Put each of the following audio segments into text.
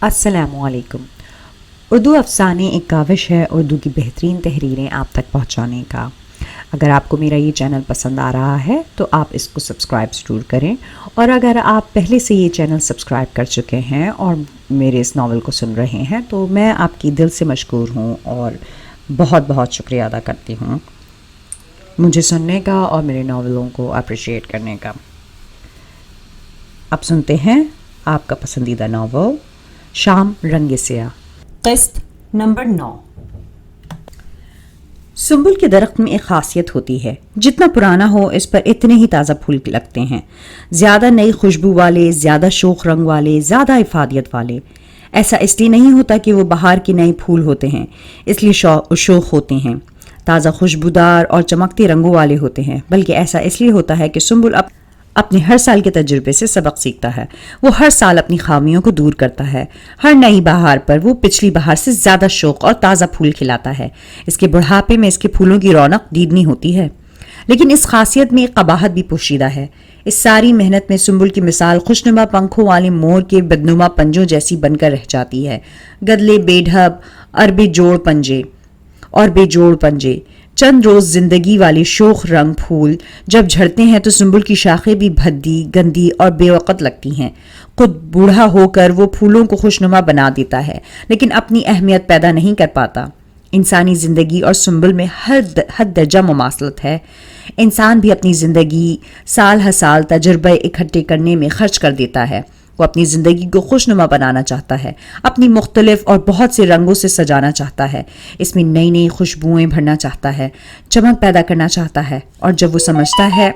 السلام علیکم۔ اردو افسانے ایک کاوش ہے اردو کی بہترین تحریریں آپ تک پہنچانے کا۔ اگر آپ کو میرا یہ چینل پسند آ رہا ہے تو آپ اس کو سبسکرائب ضرور کریں، اور اگر آپ پہلے سے یہ چینل سبسکرائب کر چکے ہیں اور میرے اس ناول کو سن رہے ہیں تو میں آپ کی دل سے مشکور ہوں اور بہت بہت شکریہ ادا کرتی ہوں مجھے سننے کا اور میرے ناولوں کو اپریشیٹ کرنے کا۔ اب سنتے ہیں آپ کا پسندیدہ ناول شام رنگ سیاہ، قسط نمبر 9۔ سنبل کے درخت میں ایک خاصیت ہوتی ہے، جتنا پرانا ہو اس پر اتنے ہی تازہ پھول لگتے ہیں، زیادہ نئی خوشبو والے، زیادہ شوخ رنگ والے، زیادہ افادیت والے۔ ایسا اس لیے نہیں ہوتا کہ وہ بہار کے نئے پھول ہوتے ہیں، اس لیے شوخ ہوتے ہیں، تازہ خوشبودار اور چمکتے رنگوں والے ہوتے ہیں، بلکہ ایسا اس لیے ہوتا ہے کہ سنبل اپنے ہر سال کے تجربے سے سبق سیکھتا ہے۔ وہ ہر سال اپنی خامیوں کو دور کرتا ہے۔ ہر نئی بہار پر وہ پچھلی بہار سے زیادہ شوق اور تازہ پھول کھلاتا ہے۔ اس کے بڑھاپے میں اس کے پھولوں کی رونق دیدنی ہوتی ہے، لیکن اس خاصیت میں ایک قباحت بھی پوشیدہ ہے۔ اس ساری محنت میں سنبل کی مثال خوشنما پنکھوں والے مور کے بدنما پنجوں جیسی بن کر رہ جاتی ہے۔ گدلے بے ڈھب اور بے جوڑ پنجے، چند روز زندگی والے شوخ رنگ پھول جب جھڑتے ہیں تو سنبل کی شاخیں بھی بھدی، گندی اور بے وقت لگتی ہیں۔ خود بوڑھا ہو کر وہ پھولوں کو خوشنما بنا دیتا ہے، لیکن اپنی اہمیت پیدا نہیں کر پاتا۔ انسانی زندگی اور سنبل میں حد درجہ مماثلت ہے۔ انسان بھی اپنی زندگی سال ہر سال تجربے اکٹھے کرنے میں خرچ کر دیتا ہے۔ وہ اپنی زندگی کو خوشنما بنانا چاہتا ہے، اپنی مختلف اور بہت سے رنگوں سے سجانا چاہتا ہے، اس میں نئی نئی خوشبوئیں بھرنا چاہتا ہے، چمک پیدا کرنا چاہتا ہے، اور جب وہ سمجھتا ہے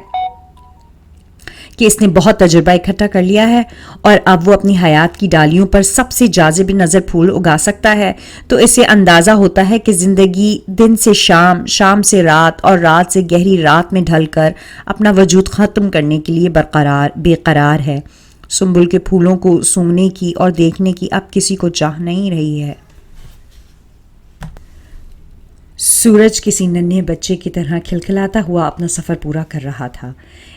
کہ اس نے بہت تجربہ اکٹھا کر لیا ہے اور اب وہ اپنی حیات کی ڈالیوں پر سب سے جاذب نظر پھول اگا سکتا ہے، تو اسے اندازہ ہوتا ہے کہ زندگی دن سے شام، شام سے رات اور رات سے گہری رات میں ڈھل کر اپنا وجود ختم کرنے کے لیے بے قرار ہے۔ سنبل کے پھولوں کو سونگنے کی اور دیکھنے کی اب کسی کو چاہ نہیں رہی ہے۔ سورج کسی ننھے بچے کی طرح کھلکھلاتا ہوا اپنا سفر پورا کر رہا تھا۔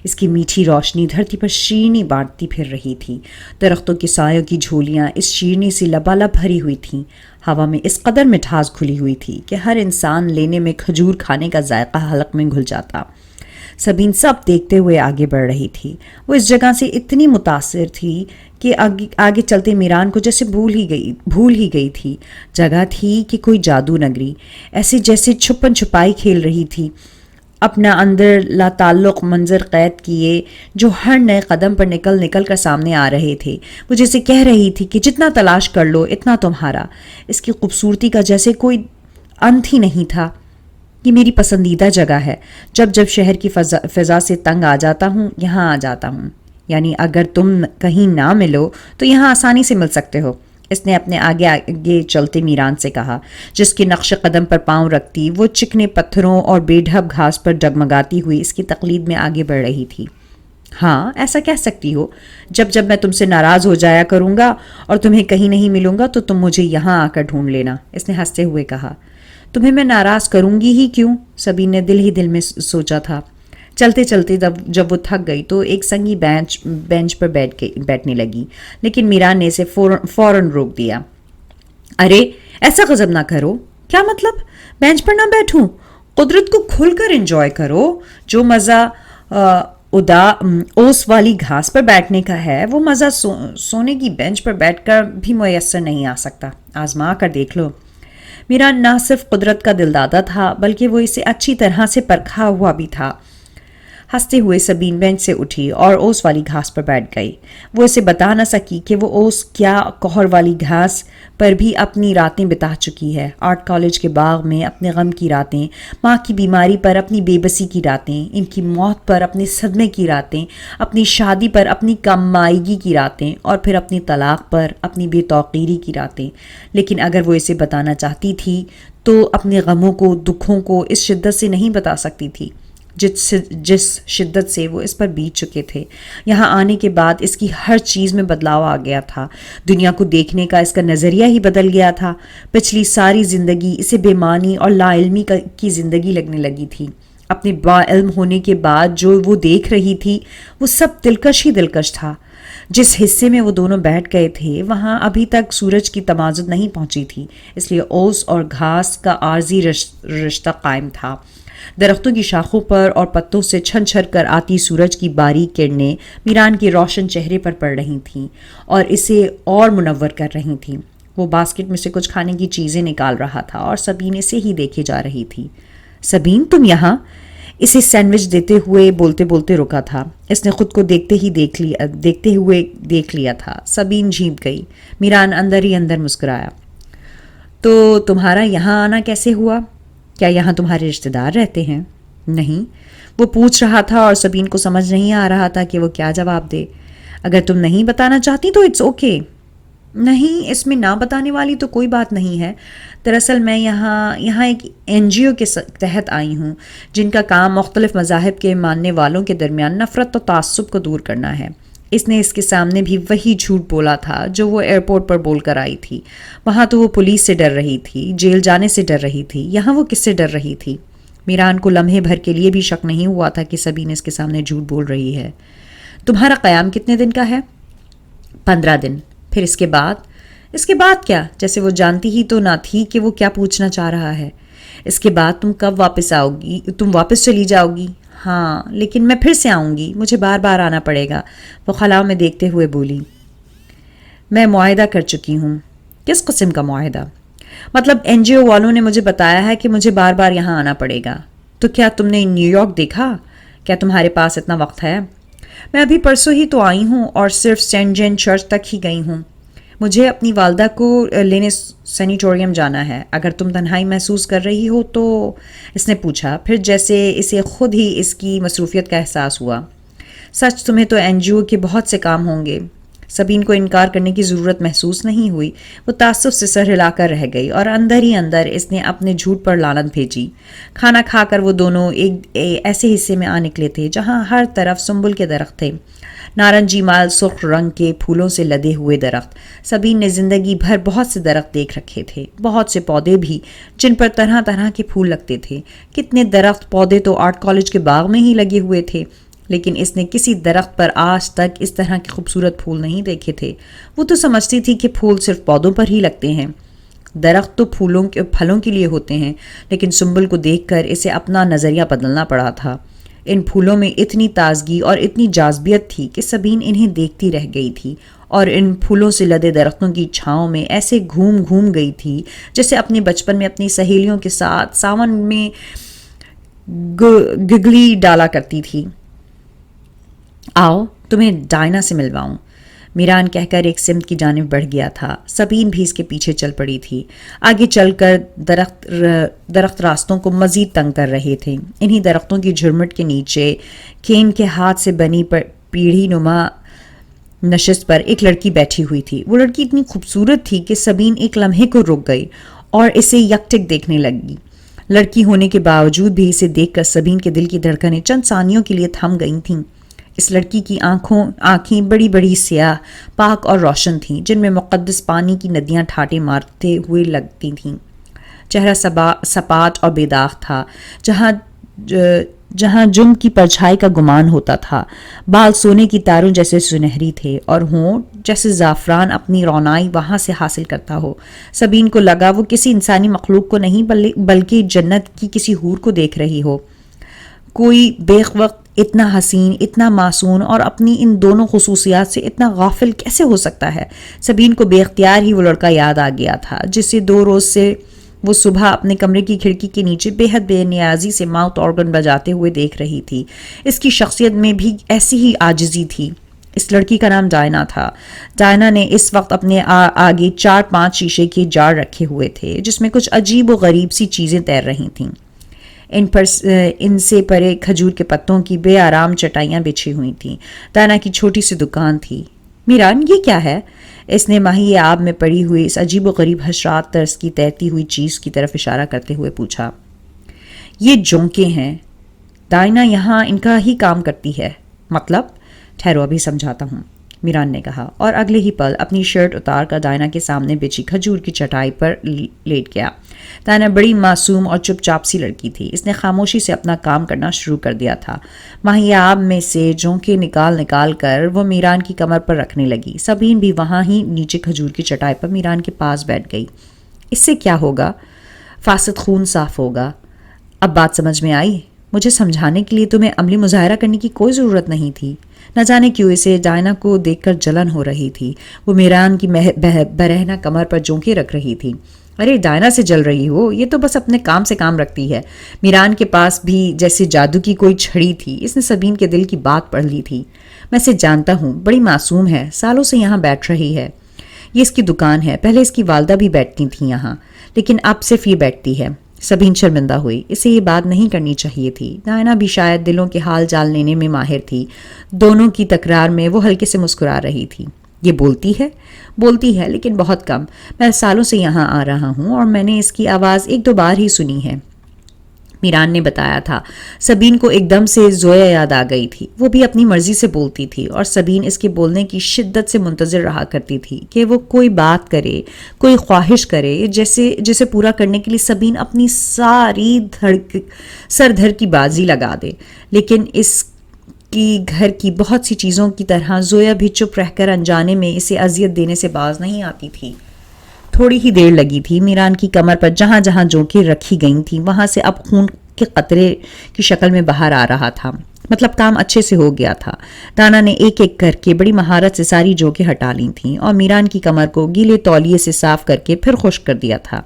اس کی میٹھی روشنی دھرتی پر شیرنی بانٹتی پھر رہی تھی۔ درختوں کی سایوں کی جھولیاں اس شیرنی سے لبالب بھری ہوئی تھیں۔ ہوا میں اس قدر مٹھاس گھلی ہوئی تھی کہ ہر انسان لینے میں کھجور کھانے کا ذائقہ حلق میں گھل جاتا۔ سبین سب دیکھتے ہوئے آگے بڑھ رہی تھی۔ وہ اس جگہ سے اتنی متاثر تھی کہ آگے چلتے میران کو جیسے بھول ہی گئی تھی۔ جگہ تھی کہ کوئی جادو نگری، ایسے جیسے چھپن چھپائی کھیل رہی تھی، اپنا اندر لا تعلق منظر قید کیے جو ہر نئے قدم پر نکل کر سامنے آ رہے تھے۔ وہ جیسے کہہ رہی تھی کہ جتنا تلاش کر لو اتنا تمہارا۔ اس کی خوبصورتی کا جیسے کوئی انت ہی نہیں تھا۔ یہ میری پسندیدہ جگہ ہے۔ جب شہر کی فضا سے تنگ آ جاتا ہوں یہاں آ جاتا ہوں، یعنی اگر تم کہیں نہ ملو تو یہاں آسانی سے مل سکتے ہو، اس نے اپنے آگے چلتے میران سے کہا، جس کے نقش قدم پر پاؤں رکھتی وہ چکنے پتھروں اور بے ڈھب گھاس پر ڈگمگاتی ہوئی اس کی تقلید میں آگے بڑھ رہی تھی۔ ہاں، ایسا کہہ سکتی ہو۔ جب میں تم سے ناراض ہو جایا کروں گا اور تمہیں کہیں نہیں ملوں گا تو تم مجھے یہاں آ کر ڈھونڈ لینا، اس نے ہنستے ہوئے کہا۔ تمہیں میں ناراض کروں گی ہی کیوں؟ سبین نے دل ہی دل میں سوچا تھا۔ چلتے چلتے جب وہ تھک گئی تو ایک سنگی بینچ پر بیٹھنے لگی، لیکن میران نے اسے فوراً روک دیا۔ ارے ایسا غضب نہ کرو۔ کیا مطلب؟ بینچ پر نہ بیٹھوں؟ قدرت کو کھل کر انجوائے کرو۔ جو مزہ اوس والی گھاس پر بیٹھنے کا ہے وہ مزہ سونے کی بینچ پر بیٹھ کر بھی میسر نہیں آ سکتا۔ آزما کر دیکھ لو۔ میران نہ صرف قدرت کا دلدادہ تھا بلکہ وہ اسے اچھی طرح سے پرکھا ہوا بھی تھا۔ ہنستے ہوئے سبین بینچ سے اٹھی اور اوس والی گھاس پر بیٹھ گئی۔ وہ اسے بتا نہ سکی کہ وہ اوس کیا کوہر والی گھاس پر بھی اپنی راتیں بتا چکی ہے۔ آرٹ کالج کے باغ میں اپنے غم کی راتیں، ماں کی بیماری پر اپنی بے بسی کی راتیں، ان کی موت پر اپنے صدمے کی راتیں، اپنی شادی پر اپنی کم مائیگی کی راتیں، اور پھر اپنی طلاق پر اپنی بے توقیری کی راتیں۔ لیکن اگر وہ اسے بتانا چاہتی تھی تو اپنے غموں کو، دکھوں کو اس شدت سے نہیں بتا سکتی تھی جس شدت سے وہ اس پر بیت چکے تھے۔ یہاں آنے کے بعد اس کی ہر چیز میں بدلاؤ آ گیا تھا۔ دنیا کو دیکھنے کا اس کا نظریہ ہی بدل گیا تھا۔ پچھلی ساری زندگی اسے بے معنی اور لا علمی کی زندگی لگنے لگی تھی۔ اپنے با علم ہونے کے بعد جو وہ دیکھ رہی تھی وہ سب دلکش ہی دلکش تھا۔ جس حصے میں وہ دونوں بیٹھ گئے تھے وہاں ابھی تک سورج کی تمازن نہیں پہنچی تھی، اس لیے اوس اور گھاس کا عارضی رشتہ قائم تھا۔ درختوں کی شاخوں پر اور پتوں سے چھن چھن کر آتی سورج کی باریک کرنیں میران کے روشن چہرے پر پڑ رہی تھیں اور اسے اور منور کر رہی تھیں۔ وہ باسکٹ میں سے کچھ کھانے کی چیزیں نکال رہا تھا اور سبین اسے ہی دیکھے جا رہی تھی۔ سبین، تم یہاں؟ اسے سینڈوچ دیتے ہوئے بولتے بولتے رکا تھا۔ اس نے خود کو دیکھتے ہوئے دیکھ لیا تھا۔ سبین جھینپ گئی۔ میران اندر ہی اندر مسکرایا۔ تو تمہارا یہاں آنا کیسے ہوا؟ کیا یہاں تمہارے رشتہ دار رہتے ہیں؟ نہیں، وہ پوچھ رہا تھا اور سبین کو سمجھ نہیں آ رہا تھا کہ وہ کیا جواب دے۔ اگر تم نہیں بتانا چاہتی تو اٹس اوکے۔ نہیں، اس میں نہ بتانے والی تو کوئی بات نہیں ہے۔ دراصل میں یہاں ایک NGO کے تحت آئی ہوں جن کا کام مختلف مذاہب کے ماننے والوں کے درمیان نفرت و تعصب کو دور کرنا ہے۔ اس نے اس کے سامنے بھی وہی جھوٹ بولا تھا جو وہ ایئرپورٹ پر بول کر آئی تھی۔ وہاں تو وہ پولیس سے ڈر رہی تھی، جیل جانے سے ڈر رہی تھی، یہاں وہ کس سے ڈر رہی تھی؟ میران کو لمحے بھر کے لیے بھی شک نہیں ہوا تھا کہ سبین اس کے سامنے جھوٹ بول رہی ہے۔ تمہارا قیام کتنے دن کا ہے؟ 15 دن۔ پھر اس کے بعد کیا؟ جیسے وہ جانتی ہی تو نہ تھی کہ وہ کیا پوچھنا چاہ رہا ہے۔ اس کے بعد تم کب واپس آؤ گی؟ تم واپس چلی جاؤ گی؟ ہاں، لیکن میں پھر سے آؤں گی، مجھے بار بار آنا پڑے گا، وہ خلاؤں میں دیکھتے ہوئے بولی۔ میں معاہدہ کر چکی ہوں۔ کس قسم کا معاہدہ؟ مطلب NGO والوں نے مجھے بتایا ہے کہ مجھے بار بار یہاں آنا پڑے گا۔ تو کیا تم نے نیو یارک دیکھا؟ کیا تمہارے پاس اتنا وقت ہے؟ میں ابھی پرسوں ہی تو آئی ہوں اور صرف سینٹ جین چرچ تک ہی گئی ہوں۔ مجھے اپنی والدہ کو لینے سینیٹوریم جانا ہے۔ اگر تم تنہائی محسوس کر رہی ہو تو، اس نے پوچھا، پھر جیسے اسے خود ہی اس کی مصروفیت کا احساس ہوا۔ سچ، تمہیں تو NGO کے بہت سے کام ہوں گے۔ سبین کو انکار کرنے کی ضرورت محسوس نہیں ہوئی۔ وہ تعصب سے سر ہلا کر رہ گئی اور اندر ہی اندر اس نے اپنے جھوٹ پر لعنت بھیجی۔ کھانا کھا کر وہ دونوں ایک ایسے حصے میں آ نکلے تھے جہاں ہر طرف سنبل کے درخت تھے، نارنجی مال سرخ رنگ کے پھولوں سے لدے ہوئے درخت۔ سبین نے زندگی بھر بہت سے درخت دیکھ رکھے تھے، بہت سے پودے بھی جن پر طرح طرح کے پھول لگتے تھے۔ کتنے درخت پودے تو آرٹ کالج کے باغ میں ہی لگے ہوئے تھے، لیکن اس نے کسی درخت پر آج تک اس طرح کے خوبصورت پھول نہیں دیکھے تھے۔ وہ تو سمجھتی تھی کہ پھول صرف پودوں پر ہی لگتے ہیں، درخت تو پھلوں کے لیے ہوتے ہیں، لیکن سنبل کو دیکھ کر اسے اپنا نظریہ بدلنا پڑا تھا۔ ان پھولوں میں اتنی تازگی اور اتنی جاذبیت تھی کہ سبین انہیں دیکھتی رہ گئی تھی اور ان پھولوں سے لدے درختوں کی چھاؤں میں ایسے گھوم گئی تھی جیسے اپنے بچپن میں اپنی سہیلیوں کے ساتھ ساون میں گگلی ڈالا کرتی تھی۔ آؤ، تمہیں ڈائنا سے ملواؤں، میران کہہ کر ایک سمت کی جانب بڑھ گیا تھا۔ سبین بھی اس کے پیچھے چل پڑی تھی۔ آگے چل کر درخت راستوں کو مزید تنگ کر رہے تھے۔ انہی درختوں کی جھرمٹ کے نیچے کین کے ہاتھ سے بنی پیڑھی نما نشست پر ایک لڑکی بیٹھی ہوئی تھی۔ وہ لڑکی اتنی خوبصورت تھی کہ سبین ایک لمحے کو رک گئی اور اسے یکٹک دیکھنے لگی۔ لڑکی ہونے کے باوجود بھی اسے دیکھ کر سبین کے دل کی دھڑکنیں چند ثانیوں کے لیے تھم گئی تھیں۔ اس لڑکی کی آنکھیں بڑی بڑی سیاہ، پاک اور روشن تھیں، جن میں مقدس پانی کی ندیاں ٹھاٹے مارتے ہوئے لگتی تھیں۔ چہرہ سپاٹ اور بے داغ تھا، جہاں جم کی پرچھائی کا گمان ہوتا تھا۔ بال سونے کی تاروں جیسے سنہری تھے اور ہونٹ جیسے زعفران اپنی رونائی وہاں سے حاصل کرتا ہو۔ سبین کو لگا وہ کسی انسانی مخلوق کو نہیں بلکہ جنت کی کسی حور کو دیکھ رہی ہو۔ کوئی بیک وقت اتنا حسین، اتنا معصوم اور اپنی ان دونوں خصوصیات سے اتنا غافل کیسے ہو سکتا ہے؟ سبین کو بے اختیار ہی وہ لڑکا یاد آ گیا تھا جس سے 2 روز سے وہ صبح اپنے کمرے کی کھڑکی کے نیچے بے حد بے نیازی سے ماؤتھ آرگن بجاتے ہوئے دیکھ رہی تھی۔ اس کی شخصیت میں بھی ایسی ہی عاجزی تھی۔ اس لڑکی کا نام ڈائنا تھا۔ ڈائنا نے اس وقت اپنے آگے 4-5 شیشے کے جار رکھے ہوئے تھے جس میں کچھ عجیب و غریب سی چیزیں تیر رہی تھیں۔ ان سے پرے کھجور کے پتوں کی بے آرام چٹائیاں بچھی ہوئی تھیں۔ ڈائنا کی چھوٹی سی دکان تھی۔ میران، یہ کیا ہے؟ اس نے ماہی آب میں پڑی ہوئی اس عجیب و غریب حشرات طرز کی تیرتی ہوئی چیز کی طرف اشارہ کرتے ہوئے پوچھا۔ یہ جونکے ہیں، ڈائنا یہاں ان کا ہی کام کرتی ہے۔ مطلب؟ ٹھہرو، ابھی سمجھاتا ہوں۔ میران نے کہا، اور اگلے ہی پل اپنی شرٹ اتار کر دائنا کے سامنے بچھی کھجور کی چٹائی پر لیٹ گیا۔ دائنا بڑی معصوم اور چپ چاپ سی لڑکی تھی۔ اس نے خاموشی سے اپنا کام کرنا شروع کر دیا تھا۔ ماہی آب میں سے جونکے نکال کر وہ میران کی کمر پر رکھنے لگی۔ سبین بھی وہاں ہی نیچے کھجور کی چٹائی پر میران کے پاس بیٹھ گئی۔ اس سے کیا ہوگا؟ فاسد خون صاف ہوگا۔ اب بات سمجھ میں آئی؟ مجھے سمجھانے کے لیے تمہیں عملی مظاہرہ کرنے کی کوئی ضرورت نہیں تھی۔ نہ جانے کیوں اسے ڈائنا کو دیکھ کر جلن ہو رہی تھی۔ وہ میران کی برہنہ کمر پر جونکے رکھ رہی تھی۔ ارے ڈائنا سے جل رہی ہو؟ یہ تو بس اپنے کام سے کام رکھتی ہے۔ میران کے پاس بھی جیسے جادو کی کوئی چھڑی تھی۔ اس نے سبین کے دل کی بات پڑھ لی تھی۔ میں اسے جانتا ہوں، بڑی معصوم ہے، سالوں سے یہاں بیٹھ رہی ہے۔ یہ اس کی دکان ہے، پہلے اس کی والدہ بھی بیٹھتی تھیں یہاں، لیکن اب صرف یہ بیٹھتی ہے۔ سبین شرمندہ ہوئی، اسے یہ بات نہیں کرنی چاہیے تھی۔ دائنا بھی شاید دلوں کے حال جان لینے میں ماہر تھی۔ دونوں کی تکرار میں وہ ہلکے سے مسکرا رہی تھی۔ یہ بولتی ہے لیکن بہت کم۔ میں سالوں سے یہاں آ رہا ہوں اور میں نے اس کی آواز 1-2 بار ہی سنی ہے، میران نے بتایا تھا۔ سبین کو ایک دم سے زویا یاد آ گئی تھی۔ وہ بھی اپنی مرضی سے بولتی تھی اور سبین اس کے بولنے کی شدت سے منتظر رہا کرتی تھی کہ وہ کوئی بات کرے، کوئی خواہش کرے جسے پورا کرنے کے لیے سبین اپنی ساری سر دھر کی بازی لگا دے۔ لیکن اس کی گھر کی بہت سی چیزوں کی طرح زویا بھی چپ رہ کر انجانے میں اسے اذیت دینے سے باز نہیں آتی تھی۔ تھوڑی ہی دیر لگی تھی۔ میران کی کمر پر جہاں جہاں جونکیں رکھی گئی تھیں وہاں سے اب خون کے قطرے کی شکل میں باہر آ رہا تھا۔ مطلب کام اچھے سے ہو گیا تھا۔ دانا نے ایک ایک کر کے بڑی مہارت سے ساری جونکیں ہٹا لی تھیں اور میران کی کمر کو گیلے تولیے سے صاف کر کے پھر خشک کر دیا تھا۔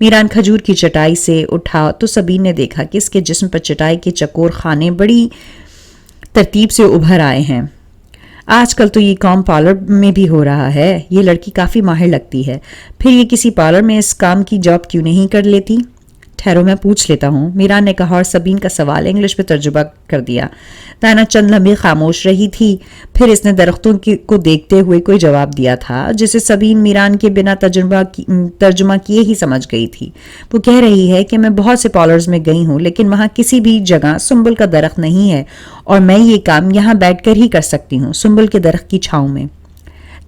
میران کھجور کی چٹائی سے اٹھا تو سبین نے دیکھا کہ اس کے جسم پر چٹائی کے چکور خانے بڑی ترتیب سے ابھر آئے ہیں۔ آج کل تو یہ کام پارلر میں بھی ہو رہا ہے۔ یہ لڑکی کافی ماہر لگتی ہے۔ پھر یہ کسی پارلر میں اس کام کی جاب کیوں نہیں کر لیتی؟ ٹھہرو میں پوچھ لیتا ہوں، میران نے کہا اور سبین کا سوال انگلش میں ترجمہ کر دیا۔ دائنا چند لمحے خاموش رہی تھی، پھر اس نے درختوں کو دیکھتے ہوئے کوئی جواب دیا تھا جسے سبین میران کے بنا ترجمہ کیے ہی سمجھ گئی تھی۔ وہ کہہ رہی ہے کہ میں بہت سے پارلرز میں گئی ہوں لیکن وہاں کسی بھی جگہ سنبل کا درخت نہیں ہے اور میں یہ کام یہاں بیٹھ کر ہی کر سکتی ہوں، سنبل کے درخت کی چھاؤں میں۔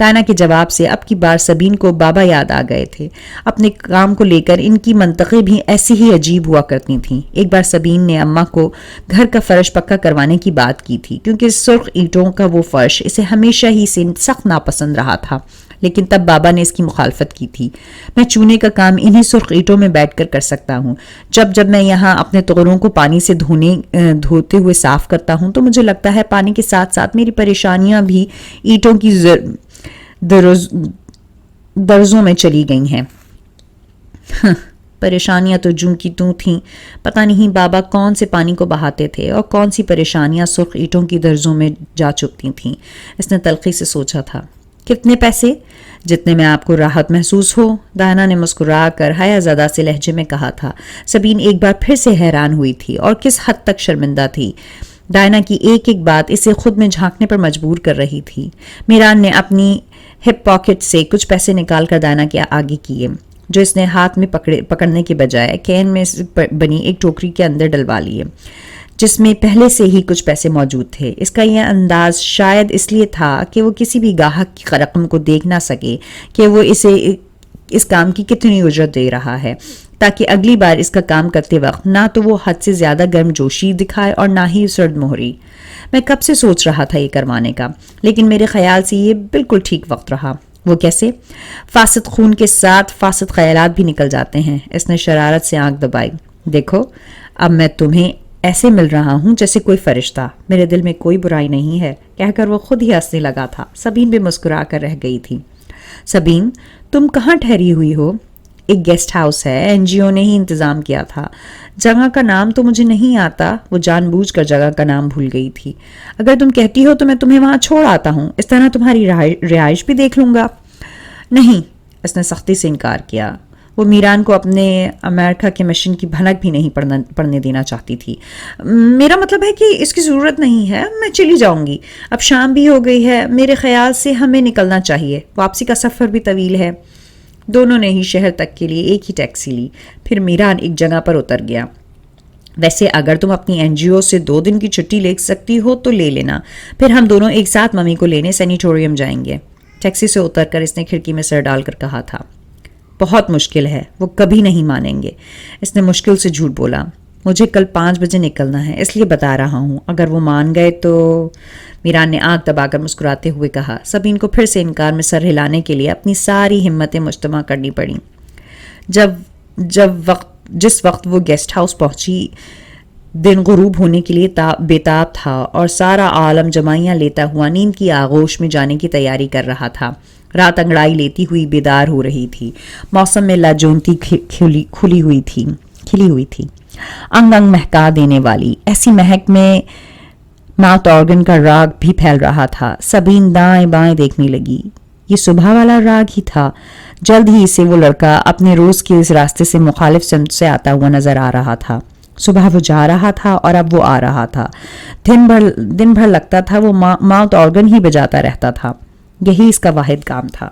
دائنا کے جواب سے اب کی بار سبین کو بابا یاد آ گئے تھے۔ اپنے کام کو لے کر ان کی منطقیں بھی ایسی ہی عجیب ہوا کرتی تھیں۔ ایک بار سبین نے اماں کو گھر کا فرش پکا کروانے کی بات کی تھی کیونکہ سرخ اینٹوں کا وہ فرش اسے ہمیشہ ہی سے سخت ناپسند رہا تھا، لیکن تب بابا نے اس کی مخالفت کی تھی۔ میں چونے کا کام انہیں سرخ اینٹوں میں بیٹھ کر سکتا ہوں۔ جب میں یہاں اپنے توڑوں کو پانی سے دھوتے ہوئے صاف کرتا ہوں تو مجھے لگتا ہے پانی کے ساتھ ساتھ میری پریشانیاں بھی اینٹوں کی درزوں میں چلی گئی ہیں۔ پریشانیاں تو جوں کی توں تھیں۔ پتہ نہیں بابا کون سے پانی کو بہاتے تھے اور کون سی پریشانیاں سرخ اینٹوں کی درزوں میں جا چپتی تھیں۔ اس نے تلخی سے سوچا تھا۔ کتنے پیسے؟ جتنے میں آپ کو راحت محسوس ہو، دائنا نے مسکرا کر حیا زدہ سے لہجے میں کہا تھا۔ سبین ایک بار پھر سے حیران ہوئی تھی اور کس حد تک شرمندہ تھی۔ دائنا کی ایک ایک بات اسے خود میں جھانکنے پر مجبور کر رہی تھی۔ میران نے اپنی ہپ پاکٹ سے کچھ پیسے نکال کر دائنا کے آگے کیے، جو اس نے ہاتھ میں پکڑنے کے بجائے کین میں بنی ایک ٹوکری کے اندر ڈلوا لیے، جس میں پہلے سے ہی کچھ پیسے موجود تھے۔ اس کا یہ انداز شاید اس لیے تھا کہ وہ کسی بھی گاہک کی رقم کو دیکھ نہ سکے کہ وہ اسے اس کام کی کتنی اجرت دے رہا ہے، تاکہ اگلی بار اس کا کام کرتے وقت نہ تو وہ حد سے زیادہ گرم جوشی دکھائے اور نہ ہی سرد مہری۔ میں کب سے سوچ رہا تھا یہ کروانے کا، لیکن میرے خیال سے یہ بالکل ٹھیک وقت رہا۔ وہ کیسے؟ فاسد خون کے ساتھ فاسد خیالات بھی نکل جاتے ہیں۔ اس نے شرارت سے آنکھ دبائی۔ دیکھو، اب میں تمہیں ایسے مل رہا ہوں جیسے کوئی فرشتہ، میرے دل میں کوئی برائی نہیں ہے، کہہ کر وہ خود ہی ہنسنے لگا تھا۔ سبین بھی مسکرا کر رہ گئی تھی۔ سبین، تم کہاں ٹھہری ہوئی ہو؟ ایک گیسٹ ہاؤس ہے، این جی او نے ہی انتظام کیا تھا۔ جگہ کا نام تو مجھے نہیں آتا۔ وہ جان بوجھ کر جگہ کا نام بھول گئی تھی۔ اگر تم کہتی ہو تو میں تمہیں وہاں چھوڑ آتا ہوں، اس طرح تمہاری رہائش بھی دیکھ لوں گا۔ نہیں، اس نے سختی سے انکار کیا۔ وہ میران کو اپنے امریکہ کے مشن کی بھنک بھی نہیں پڑھنے دینا چاہتی تھی۔ میرا مطلب ہے کہ اس کی ضرورت نہیں ہے، میں چلی جاؤں گی۔ اب شام بھی ہو گئی ہے، میرے خیال سے ہمیں نکلنا چاہیے، واپسی کا سفر بھی طویل ہے۔ دونوں نے ہی شہر تک کے لیے ایک ہی ٹیکسی لی۔ پھر میران ایک جگہ پر اتر گیا ویسے اگر تم اپنی NGO سے 2 دن کی چھٹی لے سکتی ہو تو لے لینا، پھر ہم دونوں ایک ساتھ ممی کو لینے سینیٹوریم جائیں گے۔ ٹیکسی سے اتر کر اس نے کھڑکی میں سر ڈال کر کہا تھا۔ بہت مشکل ہے، وہ کبھی نہیں مانیں گے۔ اس نے مشکل سے جھوٹ بولا۔ مجھے کل 5 بجے نکلنا ہے، اس لیے بتا رہا ہوں، اگر وہ مان گئے تو۔ میران نے آنکھ دبا کر مسکراتے ہوئے کہا۔ سبین کو پھر سے انکار میں سر ہلانے کے لیے اپنی ساری ہمتیں مجتمع کرنی پڑیں۔ جس وقت وہ گیسٹ ہاؤس پہنچی، دن غروب ہونے کے لیے بےتاب تھا اور سارا عالم جمائیاں لیتا ہوا نیند کی آغوش میں جانے کی تیاری کر رہا تھا۔ رات انگڑائی لیتی ہوئی بیدار ہو رہی تھی۔ موسم میں لاجونتی کھلی ہوئی تھی، انگ انگ مہکا دینے والی۔ ایسی مہک میں ماؤتھ آرگن کا راگ بھی پھیل رہا تھا۔ سبین دائیں بائیں دیکھنے لگی۔ یہ صبح والا راگ ہی تھا۔ جلد ہی اسے وہ لڑکا اپنے روز کے اس راستے سے مخالف سمت سے آتا ہوا نظر آ رہا تھا۔ صبح وہ جا رہا تھا اور اب وہ آ رہا تھا۔ دن بھر لگتا تھا وہ ماؤتھ آرگن ہی بجاتا رہتا تھا۔ یہی اس کا واحد کام تھا۔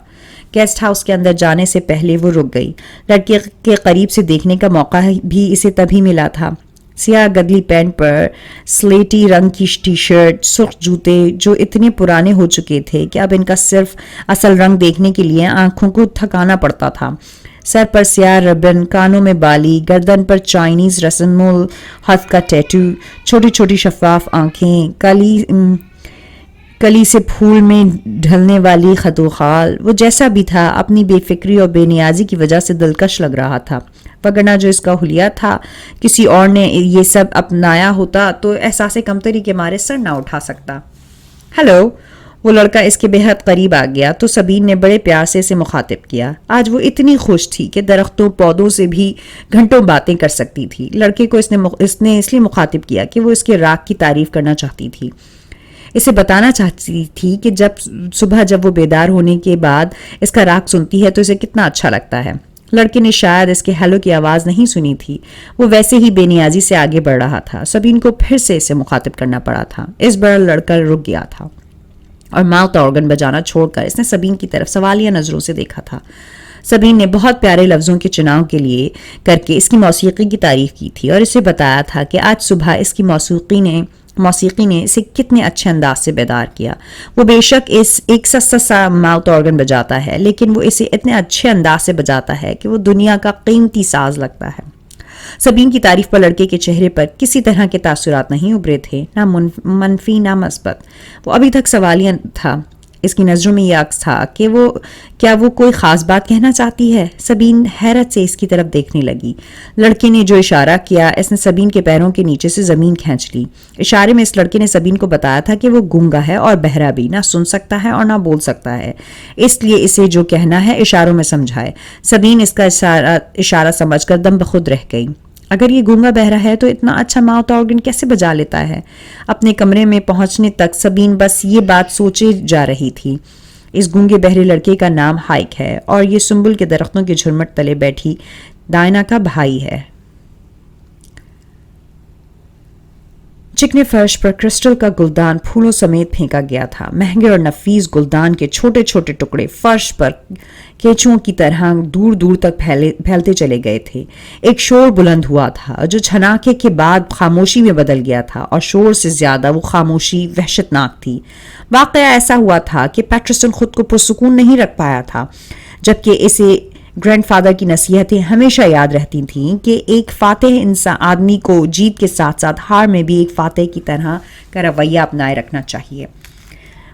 گیسٹ ہاؤس کے اندر جانے سے پہلے وہ رک گئی۔ لڑکے کے قریب سے دیکھنے کا موقع بھی اسے تبھی ملا تھا۔ سیاہ گدلی پینٹ پر سلیٹی رنگ کی ٹی شرٹ، سرخ جوتے جو اتنے پرانے ہو چکے تھے کہ اب ان کا صرف اصل رنگ دیکھنے کے لیے آنکھوں کو تھکانا پڑتا تھا۔ سر پر سیاہ ربن، کانوں میں بالی، گردن پر چائنیز رسم الخط کا ٹیٹو، چھوٹی چھوٹی شفاف آنکھیں، کلی سے پھول میں ڈھلنے والی خط و خال۔ وہ جیسا بھی تھا اپنی بے فکری اور بے نیازی کی وجہ سے دلکش لگ رہا تھا، وگرنہ جو اس کا حلیہ تھا کسی اور نے یہ سب اپنایا ہوتا تو احساس کمتری کے مارے سر نہ اٹھا سکتا۔ ہیلو! وہ لڑکا اس کے بے حد قریب آ گیا تو سبین نے بڑے پیار سے اسے مخاطب کیا۔ آج وہ اتنی خوش تھی کہ درختوں پودوں سے بھی گھنٹوں باتیں کر سکتی تھی۔ لڑکے کو اس نے اس لیے مخاطب کیا کہ وہ اس کے راگ کی تعریف کرنا چاہتی تھی۔ اسے بتانا چاہتی تھی کہ جب وہ بیدار ہونے کے بعد اس کا راگ سنتی ہے تو اسے کتنا اچھا لگتا ہے۔ لڑکے نے شاید اس کے ہیلو کی آواز نہیں سنی تھی۔ وہ ویسے ہی بے نیازی سے آگے بڑھ رہا تھا۔ سبین کو پھر سے اسے مخاطب کرنا پڑا تھا۔ اس بار لڑکا رک گیا تھا اور ماؤتھ آرگن بجانا چھوڑ کر اس نے سبین کی طرف سوالیہ نظروں سے دیکھا تھا۔ سبین نے بہت پیارے لفظوں کے چناؤ کے لیے کر کے اس کی موسیقی کی تعریف کی تھی اور اسے بتایا تھا کہ آج صبح اس کی موسیقی نے اسے کتنے اچھے انداز سے بیدار کیا۔ وہ بے شک ایک سستا سا ماؤتھ آرگن بجاتا ہے، لیکن وہ اسے اتنے اچھے انداز سے بجاتا ہے کہ وہ دنیا کا قیمتی ساز لگتا ہے۔ سبین کی تعریف پر لڑکے کے چہرے پر کسی طرح کے تاثرات نہیں ابھرے تھے، نہ منفی نہ مثبت۔ وہ ابھی تک سوالیہ تھا۔ اس کی نظروں میں یہ عکس تھا کہ کیا وہ کوئی خاص بات کہنا چاہتی ہے۔ سبین حیرت سے اس کی طرف دیکھنے لگی۔ لڑکے نے جو اشارہ کیا اس نے سبین کے پیروں کے نیچے سے زمین کھینچ لی۔ اشارے میں اس لڑکے نے سبین کو بتایا تھا کہ وہ گونگا ہے اور بہرا بھی، نہ سن سکتا ہے اور نہ بول سکتا ہے، اس لیے اسے جو کہنا ہے اشاروں میں سمجھائے۔ سبین اس کا اشارہ سمجھ کر دم بخود رہ گئی۔ اگر یہ گونگا بہرا ہے تو اتنا اچھا ماؤتھ آرگن کیسے بجا لیتا ہے؟ اپنے کمرے میں پہنچنے تک سبین بس یہ بات سوچے جا رہی تھی۔ اس گونگے بہرے لڑکے کا نام ہائک ہے اور یہ سنبل کے درختوں کے جھرمٹ تلے بیٹھی ڈائنا کا بھائی ہے۔ چکنے فرش پر کرسٹل کا گلدان پھولوں سمیت پھینکا گیا تھا۔ مہنگے اور نفیس گلدان کے چھوٹے چھوٹے ٹکڑے فرش پر کیچوؤں کی طرح دور دور تک پھیلتے چلے گئے تھے۔ ایک شور بلند ہوا تھا جو چھناکے کے بعد خاموشی میں بدل گیا تھا، اور شور سے زیادہ وہ خاموشی وحشتناک تھی۔ واقعہ ایسا ہوا تھا کہ پیٹرسن خود کو پرسکون نہیں رکھ پایا تھا، جبکہ اسے گرینڈ فادر کی نصیحتیں ہمیشہ یاد رہتی تھیں کہ ایک فاتح انسان آدمی کو جیت کے ساتھ ساتھ ہار میں بھی ایک فاتح کی طرح کا رویہ اپنائے رکھنا چاہیے،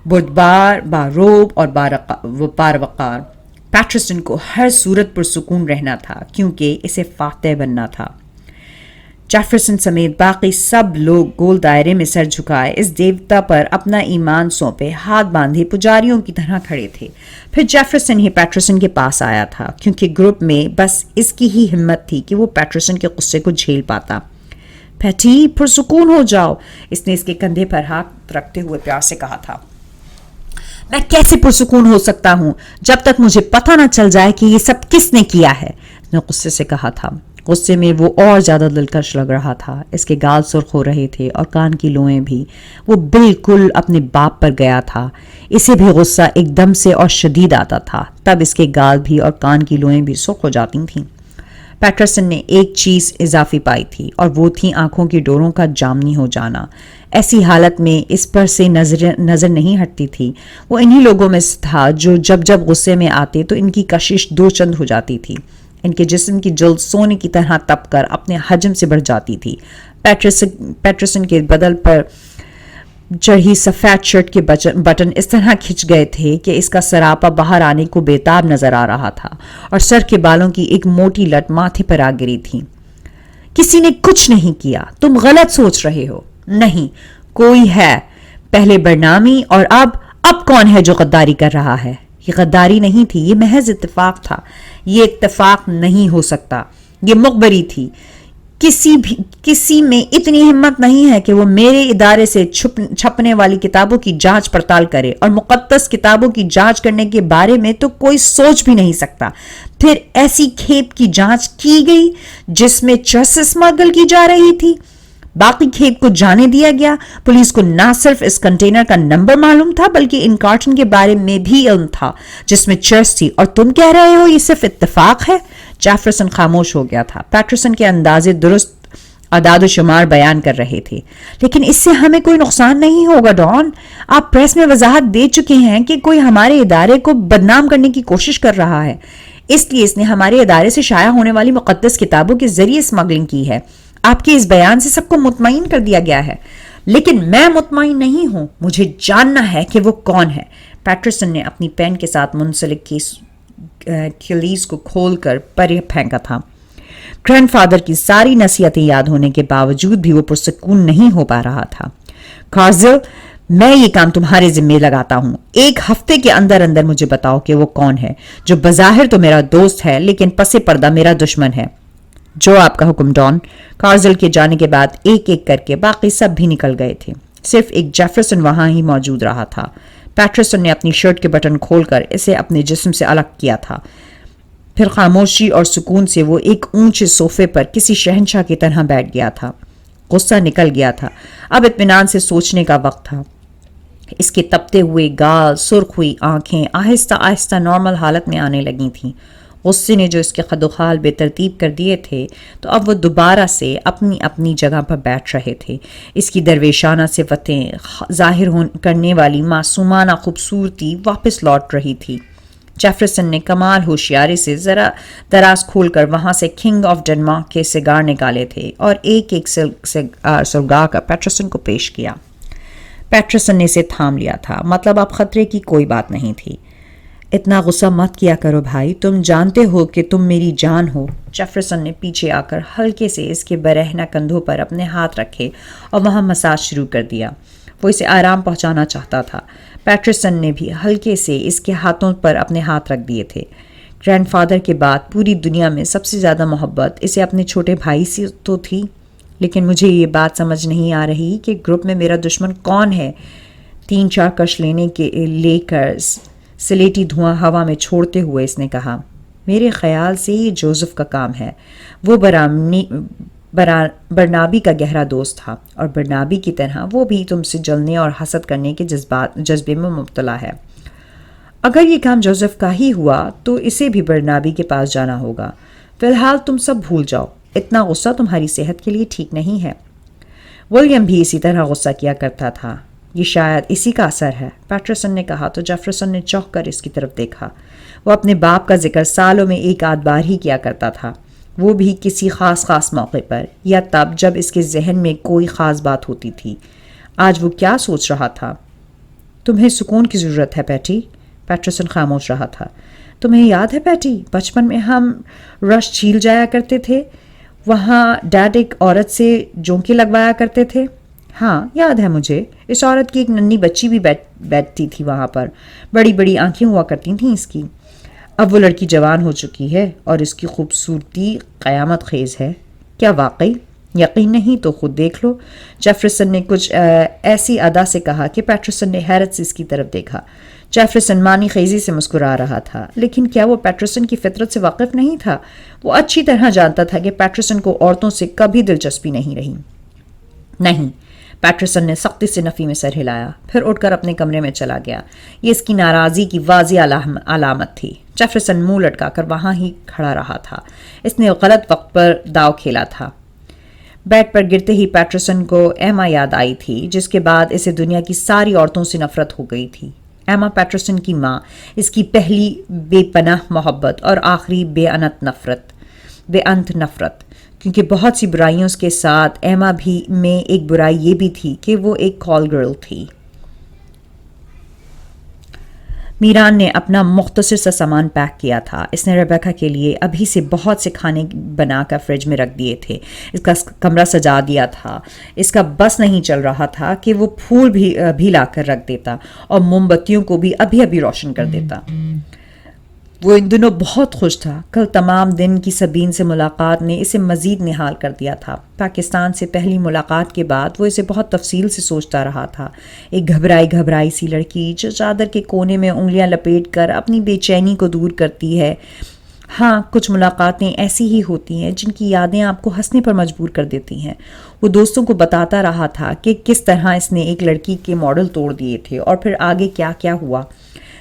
بردبار، باروب اور باروقار۔ پیٹرسن کو ہر صورت پر سکون رہنا تھا کیونکہ اسے فاتح بننا تھا۔ جیفرسن سمیت باقی سب لوگ گول دائرے میں سر جھکائے اس دیوتا پر اپنا ایمان سونپے ہاتھ باندھے پجاریوں کی طرح کھڑے تھے۔ پھر جیفرسن ہی پیٹرسن کے پاس آیا تھا کیونکہ گروپ میں بس اس کی ہی ہمت تھی کہ وہ پیٹرسن کے غصے کو جھیل پاتا۔ پیٹی، پرسکون ہو جاؤ، اس نے اس کے کندھے پر ہاتھ رکھتے ہوئے پیار سے کہا تھا۔ میں کیسے پرسکون ہو سکتا ہوں جب تک مجھے پتہ نہ چل جائے کہ یہ سب کس نے کیا ہے، اس نے غصے سے کہا تھا۔ غصے میں وہ اور زیادہ دلکش لگ رہا تھا۔ اس کے گال سرخ ہو رہے تھے اور کان کی لوئیں بھی۔ وہ بالکل اپنے باپ پر گیا تھا۔ اسے بھی غصہ ایک دم سے اور شدید آتا تھا، تب اس کے گال بھی اور کان کی لوئیں بھی سرخ ہو جاتی تھیں۔ پیٹرسن نے ایک چیز اضافی پائی تھی اور وہ تھی آنکھوں کی ڈوروں کا جامنی ہو جانا۔ ایسی حالت میں اس پر سے نظر نہیں ہٹتی تھی۔ وہ انہی لوگوں میں سے تھا جو جب غصے میں آتے تو ان کی کشش دو چند ہو جاتی تھی۔ ان کے جسم کی جلد سونے کی طرح تپ کر اپنے حجم سے بڑھ جاتی تھی۔ پیٹرسن کے بدن پر چڑھی سفید شرٹ کے بٹن اس طرح کھچ گئے تھے کہ اس کا سراپا باہر آنے کو بےتاب نظر آ رہا تھا اور سر کے بالوں کی ایک موٹی لٹ ماتھے پر آ گری تھی۔ کسی نے کچھ نہیں کیا، تم غلط سوچ رہے ہو۔ نہیں، کوئی ہے، پہلے برنامی اور اب کون ہے جو غداری کر رہا ہے؟ یہ غداری نہیں تھی، یہ محض اتفاق تھا۔ یہ اتفاق نہیں ہو سکتا، یہ مخبری تھی۔ کسی میں اتنی ہمت نہیں ہے کہ وہ میرے ادارے سے چھپنے والی کتابوں کی جانچ پڑتال کرے، اور مقدس کتابوں کی جانچ کرنے کے بارے میں تو کوئی سوچ بھی نہیں سکتا۔ پھر ایسی کھیپ کی جانچ کی گئی جس میں چرس اسمگل کی جا رہی تھی۔ باقی کھیپ کو جانے دیا گیا۔ پولیس کو نہ صرف اس کنٹینر کا نمبر معلوم تھا بلکہ ان کارٹن کے بارے میں بھی علم تھا جس میں چرس تھی، اور تم کہہ رہے ہو یہ صرف اتفاق ہے؟ جیفرسن خاموش ہو گیا تھا۔ پیٹرسن کے اندازے درست اعداد و شمار بیان کر رہے تھے۔ لیکن اس سے ہمیں کوئی نقصان نہیں ہوگا ڈان۔ آپ پریس میں وضاحت دے چکے ہیں کہ کوئی ہمارے ادارے کو بدنام کرنے کی کوشش کر رہا ہے، اس لیے اس نے ہمارے ادارے سے شائع ہونے والی مقدس کتابوں کے ذریعے اسمگلنگ کی ہے۔ آپ کے اس بیان سے سب کو مطمئن کر دیا گیا ہے، لیکن میں مطمئن نہیں ہوں۔ مجھے جاننا ہے کہ وہ کون ہے۔ پیٹرسن نے اپنی پین کے ساتھ منسلک کلیز کو کھول کر پرے پھینکا تھا۔ گرینڈ فادر کی ساری نصیحتیں یاد ہونے کے باوجود بھی وہ پرسکون نہیں ہو پا رہا تھا۔ کارزل، میں یہ کام تمہارے ذمے لگاتا ہوں۔ ایک ہفتے کے اندر اندر مجھے بتاؤ کہ وہ کون ہے جو بظاہر تو میرا دوست ہے لیکن پس پردہ میرا دشمن ہے۔ جو آپ کا حکم ڈان۔ کارزل کے جانے کے بعد ایک ایک کر کے باقی سب بھی نکل گئے تھے، صرف ایک جیفرسن وہاں ہی موجود رہا تھا۔ پیٹرسن نے اپنی شرٹ کے بٹن کھول کر اسے اپنے جسم سے الگ کیا تھا، پھر خاموشی اور سکون سے وہ ایک اونچے صوفے پر کسی شہنشاہ کی طرح بیٹھ گیا تھا۔ غصہ نکل گیا تھا، اب اطمینان سے سوچنے کا وقت تھا۔ اس کے تپتے ہوئے گال، سرخ ہوئی آنکھیں آہستہ آہستہ نارمل حالت میں آنے لگی تھیں۔ غصے نے جو اس کے خد و خال بے ترتیب کر دیے تھے تو اب وہ دوبارہ سے اپنی اپنی جگہ پر بیٹھ رہے تھے۔ اس کی درویشانہ صفتیں ظاہر کرنے والی معصومانہ خوبصورتی واپس لوٹ رہی تھی۔ جیفرسن نے کمال ہوشیاری سے ذرا دراز کھول کر وہاں سے کنگ آف ڈنمارک کے سگار نکالے تھے اور ایک ایک سلگا کر پیٹرسن کو پیش کیا۔ پیٹرسن نے اسے تھام لیا تھا، مطلب اب خطرے کی کوئی بات نہیں تھی۔ اتنا غصہ مت کیا کرو بھائی، تم جانتے ہو کہ تم میری جان ہو۔ جیفرسن نے پیچھے آ کر ہلکے سے اس کے برہنہ کندھوں پر اپنے ہاتھ رکھے اور وہاں مساج شروع کر دیا۔ وہ اسے آرام پہنچانا چاہتا تھا۔ پیٹرسن نے بھی ہلکے سے اس کے ہاتھوں پر اپنے ہاتھ رکھ دیے تھے۔ گرینڈ فادر کے بعد پوری دنیا میں سب سے زیادہ محبت اسے اپنے چھوٹے بھائی سے تو تھی، لیکن مجھے یہ بات سمجھ نہیں آ رہی کہ گروپ میں میرا دشمن کون ہے۔ 3-4 کش لے کر سلیٹی دھواں ہوا میں چھوڑتے ہوئے اس نے کہا، میرے خیال سے یہ جوزف کا کام ہے۔ وہ برنابی کا گہرا دوست تھا، اور برنابی کی طرح وہ بھی تم سے جلنے اور حسد کرنے کے جذبے میں مبتلا ہے۔ اگر یہ کام جوزف کا ہی ہوا تو اسے بھی برنابی کے پاس جانا ہوگا۔ فی الحال تم سب بھول جاؤ، اتنا غصہ تمہاری صحت کے لیے ٹھیک نہیں ہے۔ ولیم بھی اسی طرح غصہ کیا کرتا تھا، یہ شاید اسی کا اثر ہے، پیٹرسن نے کہا تو جیفرسن نے چونک کر اس کی طرف دیکھا۔ وہ اپنے باپ کا ذکر سالوں میں ایک آدھ بار ہی کیا کرتا تھا، وہ بھی کسی خاص موقع پر، یا تب جب اس کے ذہن میں کوئی خاص بات ہوتی تھی۔ آج وہ کیا سوچ رہا تھا؟ تمہیں سکون کی ضرورت ہے پیٹی۔ پیٹرسن خاموش رہا تھا۔ تمہیں یاد ہے پیٹی، بچپن میں ہم رش جھیل جایا کرتے تھے، وہاں ڈیڈ ایک عورت سے جونکے لگوایا کرتے تھے۔ ہاں یاد ہے مجھے، اس عورت کی ایک ننھی بچی بھی بیٹھتی تھی وہاں پر، بڑی بڑی آنکھیں ہوا کرتی تھیں اس کی۔ اب وہ لڑکی جوان ہو چکی ہے اور اس کی خوبصورتی قیامت خیز ہے۔ کیا واقعی؟ یقین نہیں تو خود دیکھ لو۔ جیفرسن نے کچھ ایسی ادا سے کہا کہ پیٹرسن نے حیرت سے اس کی طرف دیکھا۔ جیفرسن معنی خیزی سے مسکرا رہا تھا، لیکن کیا وہ پیٹرسن کی فطرت سے واقف نہیں تھا؟ وہ اچھی طرح جانتا تھا کہ پیٹرسن کو عورتوں سے کبھی دلچسپی نہیں رہی۔ نہیں، پیٹرسن نے سختی سے نفی میں سر ہلایا، پھر اٹھ کر اپنے کمرے میں چلا گیا۔ یہ اس کی ناراضی کی واضح علامت تھی۔ جیفرسن منہ لٹکا کر وہاں ہی کھڑا رہا تھا۔ اس نے غلط وقت پر داؤ کھیلا تھا۔ بیڈ پر گرتے ہی پیٹرسن کو ایما یاد آئی تھی، جس کے بعد اسے دنیا کی ساری عورتوں سے نفرت ہو گئی تھی۔ ایما پیٹرسن کی ماں، اس کی پہلی بے پناہ محبت اور آخری بے انت نفرت، کیونکہ بہت سی برائیوں کے ساتھ ایما بھی میں ایک برائی یہ بھی تھی کہ وہ ایک کال گرل تھی۔ میران نے اپنا مختصر سا سامان پیک کیا تھا۔ اس نے ریبیکا کے لیے ابھی سے بہت سے کھانے بنا کر فریج میں رکھ دیے تھے، اس کا کمرہ سجا دیا تھا۔ اس کا بس نہیں چل رہا تھا کہ وہ پھول بھی لا کر رکھ دیتا اور موم بتیوں کو بھی ابھی روشن کر دیتا۔ وہ ان دنوں بہت خوش تھا۔ کل تمام دن کی سبین سے ملاقات نے اسے مزید نہال کر دیا تھا۔ پاکستان سے پہلی ملاقات کے بعد وہ اسے بہت تفصیل سے سوچتا رہا تھا۔ ایک گھبرائی سی لڑکی جو چادر کے کونے میں انگلیاں لپیٹ کر اپنی بے چینی کو دور کرتی ہے۔ ہاں، کچھ ملاقاتیں ایسی ہی ہوتی ہیں جن کی یادیں آپ کو ہنسنے پر مجبور کر دیتی ہیں۔ وہ دوستوں کو بتاتا رہا تھا کہ کس طرح اس نے ایک لڑکی کے ماڈل توڑ دیے تھے اور پھر آگے کیا کیا ہوا۔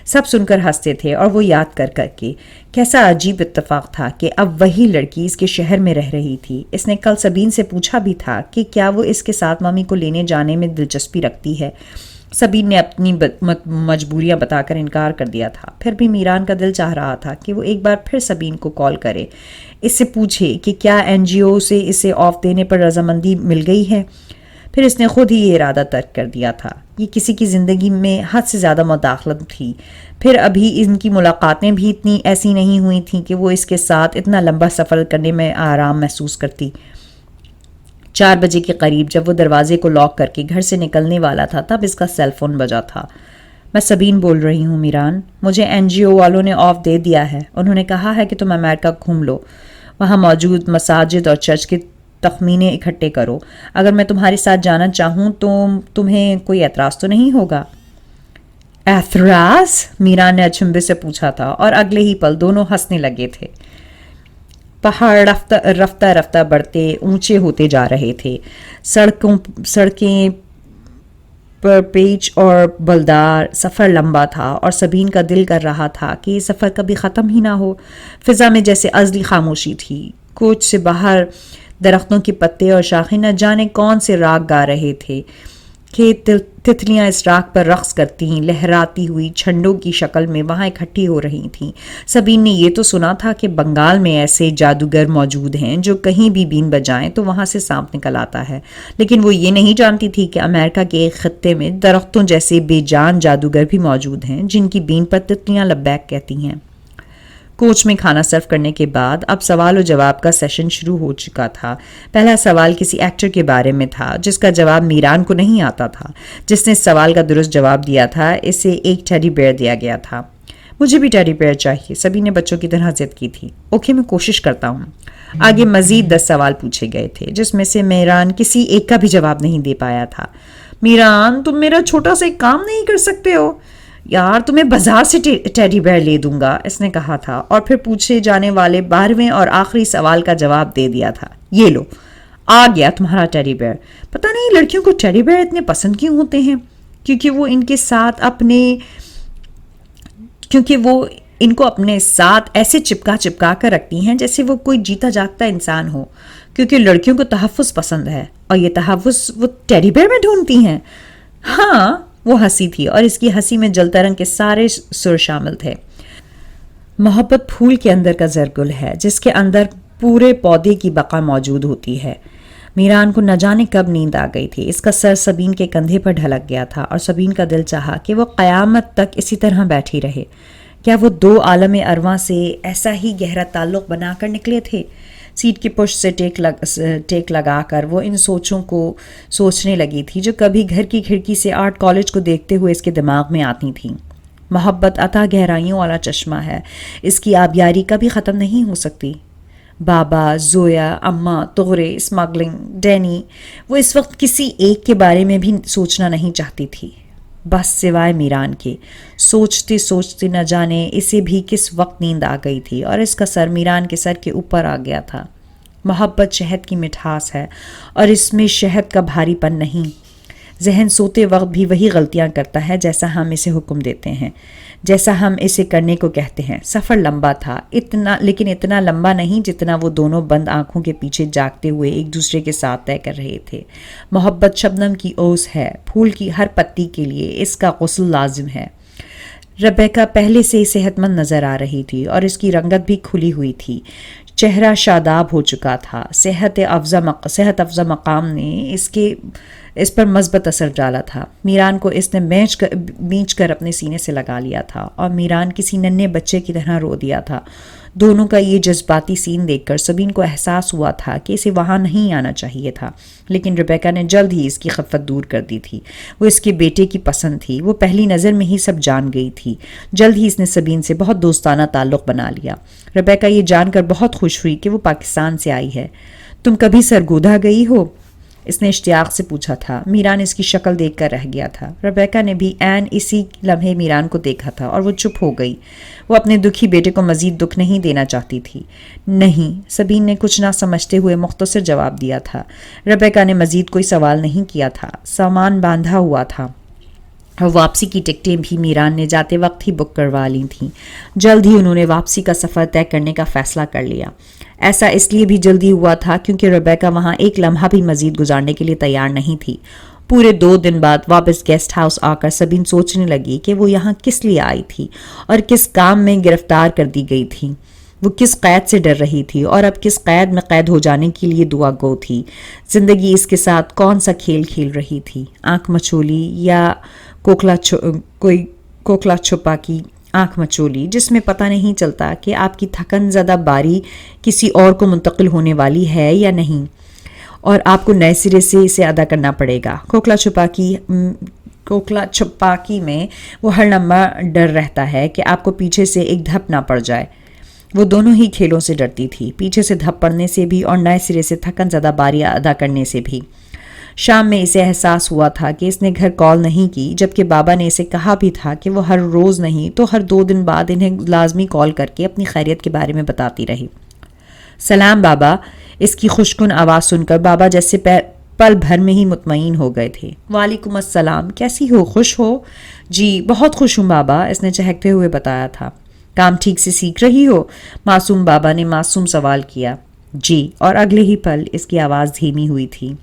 سب سن کر ہنستے تھے اور وہ یاد کر کے کیسا عجیب اتفاق تھا کہ اب وہی لڑکی اس کے شہر میں رہ رہی تھی۔ اس نے کل سبین سے پوچھا بھی تھا کہ کیا وہ اس کے ساتھ مامی کو لینے جانے میں دلچسپی رکھتی ہے۔ سبین نے اپنی مجبوریاں بتا کر انکار کر دیا تھا۔ پھر بھی میران کا دل چاہ رہا تھا کہ وہ ایک بار پھر سبین کو کال کرے، اس سے پوچھے کہ کیا NGO سے اسے آف دینے پر رضامندی مل گئی ہے۔ پھر اس نے خود ہی یہ ارادہ ترک کر دیا تھا۔ یہ کسی کی زندگی میں حد سے زیادہ مداخلت تھی۔ پھر ابھی ان کی ملاقاتیں بھی اتنی ایسی نہیں ہوئی تھیں کہ وہ اس کے ساتھ اتنا لمبا سفر کرنے میں آرام محسوس کرتی۔ 4 بجے کے قریب جب وہ دروازے کو لاک کر کے گھر سے نکلنے والا تھا تب اس کا سیل فون بجا تھا۔ میں سبین بول رہی ہوں میران، مجھے NGO والوں نے آف دے دیا ہے۔ انہوں نے کہا ہے کہ تم امریکہ گھوم لو، وہاں موجود مساجد اور چرچ کے تخمینے اکٹھے کرو۔ اگر میں تمہارے ساتھ جانا چاہوں تو تمہیں کوئی اعتراض تو نہیں ہوگا؟ اعتراض؟ میران نے اچنبے سے پوچھا تھا اور اگلے ہی پل دونوں ہنسنے لگے تھے۔ پہاڑ رفتہ رفتہ بڑھتے اونچے ہوتے جا رہے تھے۔ سڑکیں پر پیچ اور بلدار، سفر لمبا تھا اور سبین کا دل کر رہا تھا کہ یہ سفر کبھی ختم ہی نہ ہو۔ فضا میں جیسے ازلی خاموشی تھی۔ کوچ سے باہر درختوں کے پتے اور شاخیں نہ جانے کون سے راگ گا رہے تھے کہ تتلیاں اس راگ پر رقص کرتی لہراتی ہوئی چھنڈوں کی شکل میں وہاں اکٹھی ہو رہی تھیں۔ سبین نے یہ تو سنا تھا کہ بنگال میں ایسے جادوگر موجود ہیں جو کہیں بھی بین بجائیں تو وہاں سے سانپ نکل آتا ہے، لیکن وہ یہ نہیں جانتی تھی کہ امریکہ کے ایک خطے میں درختوں جیسے بے جان جادوگر بھی موجود ہیں جن کی بین پر تتلیاں لبیک کہتی ہیں۔ کوچ میں کھانا سرو کرنے کے بعد اب سوال و جواب کا سیشن شروع ہو چکا تھا۔ پہلا سوال کسی ایکٹر کے بارے میں تھا جس کا جواب میران کو نہیں آتا تھا۔ جس نے سوال کا درست جواب دیا تھا اسے ایک ٹیڈی بیئر دیا گیا تھا۔ مجھے بھی ٹیڈی بیئر چاہیے، سبھی نے بچوں کی طرح ضد کی تھی۔ اوکے، میں کوشش کرتا ہوں۔ آگے مزید 10 سوال پوچھے گئے تھے جس میں سے میران کسی ایک کا بھی جواب نہیں دے پایا تھا۔ میران، تم میرا چھوٹا سا ایک کام نہیں کر سکتے ہو؟ یار، تمہیں بازار سے ٹیڈی بیئر لے دوں گا، اس نے کہا تھا اور پھر پوچھے جانے والے 12ویں اور آخری سوال کا جواب دے دیا تھا۔ یہ لو، آ گیا تمہارا ٹیڈی بیئر۔ پتہ نہیں لڑکیوں کو ٹیڈی بیئر اتنے پسند کیوں ہوتے ہیں، کیونکہ وہ ان کو اپنے ساتھ ایسے چپکا کر رکھتی ہیں جیسے وہ کوئی جیتا جاگتا انسان ہو، کیونکہ لڑکیوں کو تحفظ پسند ہے اور یہ تحفظ وہ ٹیڈی بیئر میں ڈھونڈتی ہیں۔ ہاں، وہ ہنسی تھی اور اس کی ہنسی میں جلترنگ کے سارے سر شامل تھے۔ محبت پھول کے اندر کا زرگل ہے جس کے اندر پورے پودے کی بقا موجود ہوتی ہے۔ میران کو نہ جانے کب نیند آ گئی تھی۔ اس کا سر سبین کے کندھے پر ڈھلک گیا تھا اور سبین کا دل چاہا کہ وہ قیامت تک اسی طرح بیٹھی رہے۔ کیا وہ 2 عالم ارواں سے ایسا ہی گہرا تعلق بنا کر نکلے تھے؟ سیٹ کی پشت سے ٹیک لگا کر وہ ان سوچوں کو سوچنے لگی تھی جو کبھی گھر کی کھڑکی سے آرٹ کالج کو دیکھتے ہوئے اس کے دماغ میں آتی تھیں۔ محبت عطا گہرائیوں والا چشمہ ہے، اس کی آبیاری کبھی ختم نہیں ہو سکتی۔ بابا، زویا، اماں، طغرے، اسمگلنگ، ڈینی، وہ اس وقت کسی ایک کے بارے میں بھی سوچنا نہیں چاہتی تھی، بس سوائے میران کے۔ سوچتے سوچتے نہ جانے اسے بھی کس وقت نیند آ گئی تھی اور اس کا سر میران کے سر کے اوپر آ گیا تھا۔ محبت شہد کی مٹھاس ہے اور اس میں شہد کا بھاری پن نہیں۔ ذہن سوتے وقت بھی وہی غلطیاں کرتا ہے جیسا ہم اسے حکم دیتے ہیں، جیسا ہم اسے کرنے کو کہتے ہیں۔ سفر لمبا تھا، لیکن اتنا لمبا نہیں جتنا وہ دونوں بند آنکھوں کے پیچھے جاگتے ہوئے ایک دوسرے کے ساتھ طے کر رہے تھے۔ محبت شبنم کی اوس ہے، پھول کی ہر پتی کے لیے اس کا غسل لازم ہے۔ ربیکا پہلے سے صحت مند نظر آ رہی تھی اور اس کی رنگت بھی کھلی ہوئی تھی، چہرہ شاداب ہو چکا تھا۔ صحت افزا مقام نے اس پر مثبت اثر ڈالا تھا۔ میران کو اس نے بینچ کر اپنے سینے سے لگا لیا تھا اور میران کسی ننھے بچے کی طرح رو دیا تھا۔ دونوں کا یہ جذباتی سین دیکھ کر سبین کو احساس ہوا تھا کہ اسے وہاں نہیں آنا چاہیے تھا، لیکن ربیکا نے جلد ہی اس کی خفت دور کر دی تھی۔ وہ اس کے بیٹے کی پسند تھی، وہ پہلی نظر میں ہی سب جان گئی تھی۔ جلد ہی اس نے سبین سے بہت دوستانہ تعلق بنا لیا۔ ربیکا یہ جان کر بہت خوش ہوئی کہ وہ پاکستان سے آئی ہے۔ تم کبھی سرگودا گئی ہو؟ اس نے اشتیاق سے پوچھا تھا۔ میران اس کی شکل دیکھ کر رہ گیا تھا۔ ربیکا نے بھی عین اسی لمحے میران کو دیکھا تھا اور وہ چپ ہو گئی۔ وہ اپنے دکھی بیٹے کو مزید دکھ نہیں دینا چاہتی تھی۔ نہیں، سبین نے کچھ نہ سمجھتے ہوئے مختصر جواب دیا تھا۔ ربیکا نے مزید کوئی سوال نہیں کیا تھا۔ سامان باندھا ہوا تھا اور واپسی کی ٹکٹیں بھی میران نے جاتے وقت ہی بک کروا لی تھیں۔ جلد ہی انہوں نے واپسی کا سفر طے کرنے کا فیصلہ کر لیا۔ ایسا اس لیے بھی جلدی ہوا تھا کیونکہ ربیکا وہاں ایک لمحہ بھی مزید گزارنے کے لیے تیار نہیں تھی۔ پورے 2 دن بعد واپس گیسٹ ہاؤس آ کر سبین سوچنے لگی کہ وہ یہاں کس لیے آئی تھی اور کس کام میں گرفتار کر دی گئی تھی۔ وہ کس قید سے ڈر رہی تھی اور اب کس قید میں قید ہو جانے کے لیے دعا گو تھی۔ زندگی اس کے ساتھ کون سا کھیل کھیل رہی تھی؟ آنکھ مچولی یا کوئی کوکلا چھپا کی آنکھ مچولی، جس میں پتہ نہیں چلتا کہ آپ کی تھکن زدہ باری کسی اور کو منتقل ہونے والی ہے یا نہیں، اور آپ کو نئے سرے سے اسے ادا کرنا پڑے گا۔ کوکلا چھپاکی میں وہ ہر لمحہ ڈر رہتا ہے کہ آپ کو پیچھے سے ایک دھپ نہ پڑ جائے۔ وہ دونوں ہی کھیلوں سے ڈرتی تھی، پیچھے سے دھپ پڑنے سے بھی اور نئے سرے سے تھکن زدہ باری ادا کرنے سے بھی۔ شام میں اسے احساس ہوا تھا کہ اس نے گھر کال نہیں کی، جبکہ بابا نے اسے کہا بھی تھا کہ وہ ہر روز نہیں تو ہر 2 دن بعد انہیں لازمی کال کر کے اپنی خیریت کے بارے میں بتاتی رہی۔ سلام بابا۔ اس کی خوشکن آواز سن کر بابا جیسے پل بھر میں ہی مطمئن ہو گئے تھے۔ وعلیکم السلام، کیسی ہو؟ خوش ہو؟ جی بہت خوش ہوں بابا، اس نے چہکتے ہوئے بتایا تھا۔ کام ٹھیک سے سیکھ رہی ہو؟ معصوم بابا نے معصوم سوال کیا۔ جی، اور اگلے ہی پل اس کی آواز دھیمی ہوئی تھی۔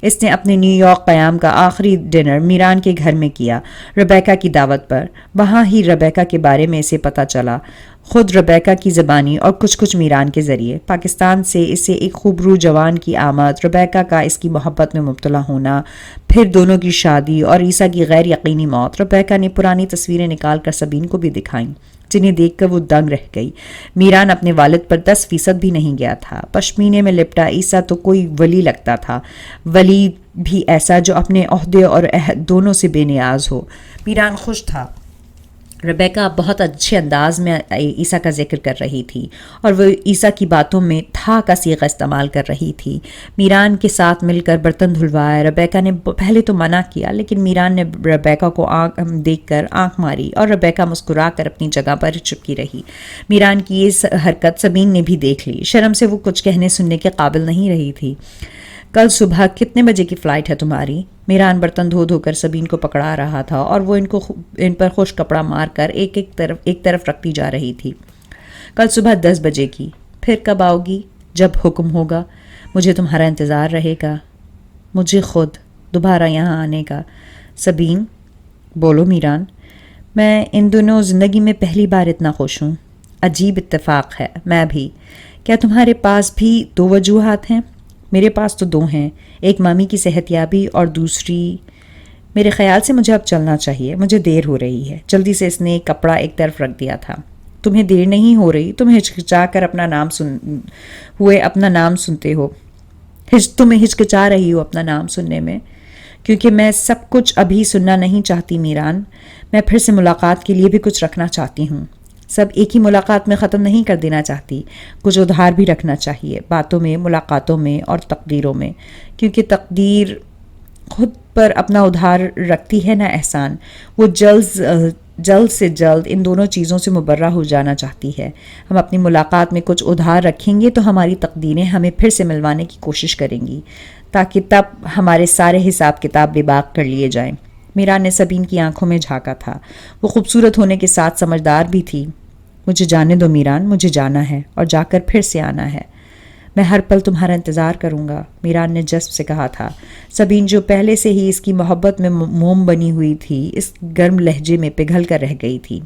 اس نے اپنے نیو یارک قیام کا آخری ڈنر میران کے گھر میں کیا، ربیکا کی دعوت پر۔ وہاں ہی ربیکا کے بارے میں اسے پتہ چلا، خود ربیکا کی زبانی اور کچھ میران کے ذریعے۔ پاکستان سے اسے ایک خوبرو جوان کی آمد، ربیکا کا اس کی محبت میں مبتلا ہونا، پھر دونوں کی شادی اور عیسیٰ کی غیر یقینی موت۔ ربیکا نے پرانی تصویریں نکال کر سبین کو بھی دکھائیں، جنہیں دیکھ کر وہ دنگ رہ گئی۔ میران اپنے والد پر 10% بھی نہیں گیا تھا۔ پشمینے میں لپٹا عیسیٰ تو کوئی ولی لگتا تھا، ولی بھی ایسا جو اپنے عہدے اور عہد دونوں سے بے نیاز ہو۔ میران خوش تھا۔ ربیکا بہت اچھے انداز میں عیسیٰ کا ذکر کر رہی تھی اور وہ عیسیٰ کی باتوں میں تھا کا صیغہ استعمال کر رہی تھی۔ میران کے ساتھ مل کر برتن دھلوائے۔ ربیکا نے پہلے تو منع کیا، لیکن میران نے ربیکا کو دیکھ کر آنکھ ماری اور ربیکا مسکرا کر اپنی جگہ پر چپکی رہی۔ میران کی یہ حرکت سبین نے بھی دیکھ لی۔ شرم سے وہ کچھ کہنے سننے کے قابل نہیں رہی تھی۔ کل صبح کتنے بجے کی فلائٹ ہے تمہاری؟ میران برتن دھو کر سبین کو پکڑا رہا تھا اور وہ ان پر خوش کپڑا مار کر ایک طرف رکھتی جا رہی تھی۔ کل صبح 10 بجے کی۔ پھر کب آؤ گی؟ جب حکم ہوگا۔ مجھے تمہارا انتظار رہے گا۔ مجھے خود دوبارہ یہاں آنے کا۔ سبین، بولو میران۔ میں ان دنوں زندگی میں پہلی بار اتنا خوش ہوں۔ عجیب اتفاق ہے، میں بھی۔ کیا تمہارے پاس بھی 2 وجوہات ہیں؟ میرے پاس تو 2 ہیں، ایک مامی کی صحت یابی اور دوسری میرے خیال سے مجھے اب چلنا چاہیے، مجھے دیر ہو رہی ہے۔ جلدی سے اس نے کپڑا ایک طرف رکھ دیا تھا۔ تمہیں دیر نہیں ہو رہی؟ تم ہچکچا کر اپنا نام سنتے ہو۔ تمہیں ہچکچا رہی ہو اپنا نام سننے میں؟ کیونکہ میں سب کچھ ابھی سننا نہیں چاہتی میران، میں پھر سے ملاقات کے لیے بھی کچھ رکھنا چاہتی ہوں۔ سب ایک ہی ملاقات میں ختم نہیں کر دینا چاہتی، کچھ ادھار بھی رکھنا چاہیے، باتوں میں، ملاقاتوں میں اور تقدیروں میں، کیونکہ تقدیر خود پر اپنا ادھار رکھتی ہے نا احسان، وہ جلد سے جلد ان دونوں چیزوں سے مبرہ ہو جانا چاہتی ہے۔ ہم اپنی ملاقات میں کچھ ادھار رکھیں گے تو ہماری تقدیریں ہمیں پھر سے ملوانے کی کوشش کریں گی، تاکہ تب ہمارے سارے حساب کتاب بے باک کر لیے جائیں۔ میران نے سبین کی آنکھوں میں جھانکا تھا۔ وہ خوبصورت ہونے کے ساتھ سمجھدار بھی تھی۔ مجھے جانے دو میران، مجھے جانا ہے اور جا کر پھر سے آنا ہے۔ میں ہر پل تمہارا انتظار کروں گا، میران نے جذب سے کہا تھا۔ سبین جو پہلے سے ہی اس کی محبت میں موم بنی ہوئی تھی، اس گرم لہجے میں پگھل کر رہ گئی تھی۔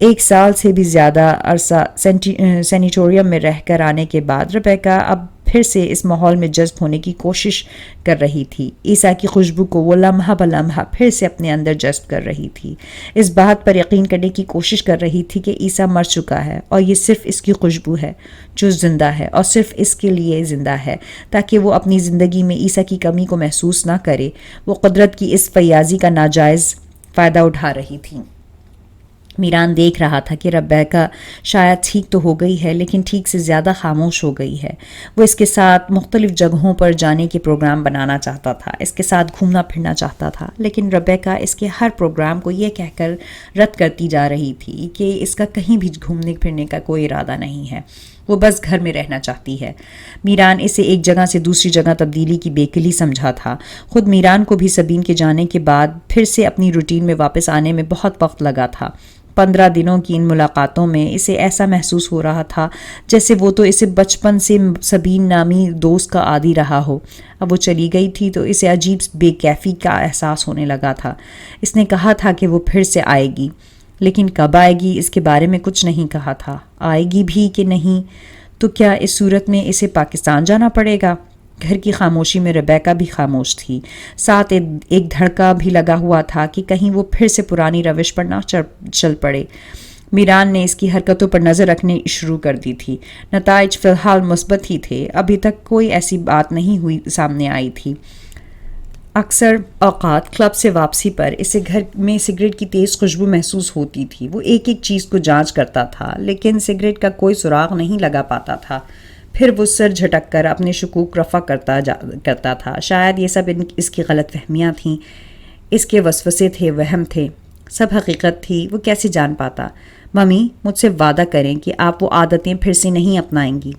1 سال سے بھی زیادہ عرصہ سینیٹوریم میں رہ کر آنے کے بعد ریبیکا اب پھر سے اس ماحول میں جذب ہونے کی کوشش کر رہی تھی۔ عیسیٰ کی خوشبو کو وہ لمحہ بلمحہ پھر سے اپنے اندر جذب کر رہی تھی۔ اس بات پر یقین کرنے کی کوشش کر رہی تھی کہ عیسیٰ مر چکا ہے اور یہ صرف اس کی خوشبو ہے جو زندہ ہے، اور صرف اس کے لیے زندہ ہے تاکہ وہ اپنی زندگی میں عیسیٰ کی کمی کو محسوس نہ کرے۔ وہ قدرت کی اس فیاضی کا ناجائز فائدہ اٹھا رہی تھی۔ میران دیکھ رہا تھا کہ ریبیکا شاید ٹھیک تو ہو گئی ہے، لیکن ٹھیک سے زیادہ خاموش ہو گئی ہے۔ وہ اس کے ساتھ مختلف جگہوں پر جانے کے پروگرام بنانا چاہتا تھا، اس کے ساتھ گھومنا پھرنا چاہتا تھا، لیکن ریبیکا اس کے ہر پروگرام کو یہ کہہ کر رد کرتی جا رہی تھی کہ اس کا کہیں بھی گھومنے پھرنے کا کوئی ارادہ نہیں ہے، وہ بس گھر میں رہنا چاہتی ہے۔ میران اسے ایک جگہ سے دوسری جگہ تبدیلی کی بیکلی سمجھا تھا۔ خود میران کو بھی سبین کے جانے کے بعد پھر سے اپنی روٹین میں واپس آنے میں بہت وقت لگا تھا۔ 15 دنوں کی ان ملاقاتوں میں اسے ایسا محسوس ہو رہا تھا جیسے وہ تو اسے بچپن سے سبین نامی دوست کا عادی رہا ہو۔ اب وہ چلی گئی تھی تو اسے عجیب بے کیفی کا احساس ہونے لگا تھا۔ اس نے کہا تھا کہ وہ پھر سے آئے گی، لیکن کب آئے گی اس کے بارے میں کچھ نہیں کہا تھا۔ آئے گی بھی کہ نہیں، تو کیا اس صورت میں اسے پاکستان جانا پڑے گا؟ گھر کی خاموشی میں ریبیکا بھی خاموش تھی، ساتھ ایک دھڑکا بھی لگا ہوا تھا کہ کہیں وہ پھر سے پرانی روش پر نہ چل پڑے۔ میران نے اس کی حرکتوں پر نظر رکھنے شروع کر دی تھی۔ نتائج فی الحال مثبت ہی تھے، ابھی تک کوئی ایسی بات نہیں ہوئی سامنے آئی تھی۔ اکثر اوقات کلب سے واپسی پر اسے گھر میں سگریٹ کی تیز خوشبو محسوس ہوتی تھی۔ وہ ایک ایک چیز کو جانچ کرتا تھا، لیکن سگریٹ کا کوئی سراغ نہیں لگا پاتا تھا۔ پھر وہ سر جھٹک کر اپنے شکوک رفع کرتا تھا۔ شاید یہ سب اس کی غلط فہمیاں تھیں، اس کے وسوسے تھے، وہم تھے، سب حقیقت تھی۔ وہ کیسے جان پاتا؟ ممی، مجھ سے وعدہ کریں کہ آپ وہ عادتیں پھر سے نہیں اپنائیں گی۔